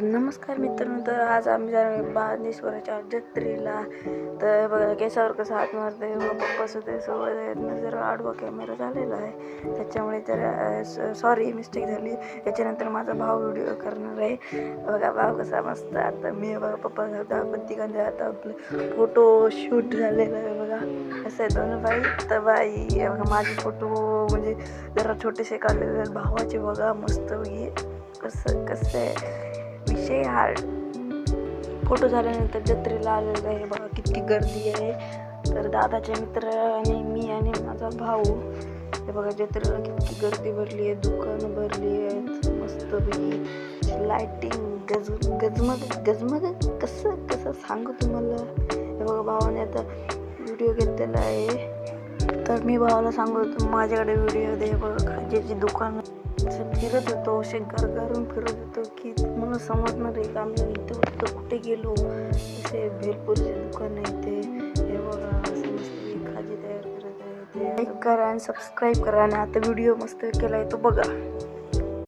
नमस्कार मित्रांनो, तर आज आम्ही जाणार आहे बानेश्वराच्या जत्रेला. तर बघा केसावर कसं हात मारते, पप्पा सुद्धा सोबत आहेत ना. जर आडवा कॅमेरा झालेला आहे त्याच्यामुळे तर सॉरी मिस्टेक झाली. याच्यानंतर माझा भाऊ व्हिडिओ करणार आहे. बघा भाऊ कसा मस्त. आता मी बघा पप्पा आपण तिघांचे आता आपलं फोटो शूट झालेलं आहे. बघा असं आहे दोन बाई. तर बाई बघा माझे फोटो म्हणजे जरा छोटेसे काढलेले आहेत भावाचे. बघा मस्त कसं कसं आहे विषय. हा फोटो झाल्यानंतर जत्रेला आलेलं आहे. बघा किती गर्दी आहे. तर दादाचे मित्र आणि मी आणि माझा भाऊ हे बघा जत्रेला किती गर्दी भरली आहे. दुकानं भरली आहेत मस्तपैकी. लाईटिंग गजमग कसं कसं सांगू तुम्हाला. हे बघा भावाने आता व्हिडिओ घेतलेला आहे. तर मी भावाला सांगतो माझ्याकडे व्हिडिओ दे. बघा खाजेची दुकान फिरत होतो, असे घरून फिरत होतो की मला समजणार आहे का आम्ही इथे होतो कुठे गेलो. असे भेलपूरचे दुकान आहे ते. हे बघा असं मस्त खाजी तयार करत आहे. ते लाईक करा आणि सबस्क्राईब करा आणि आता व्हिडिओ मस्त केला आहे तो बघा.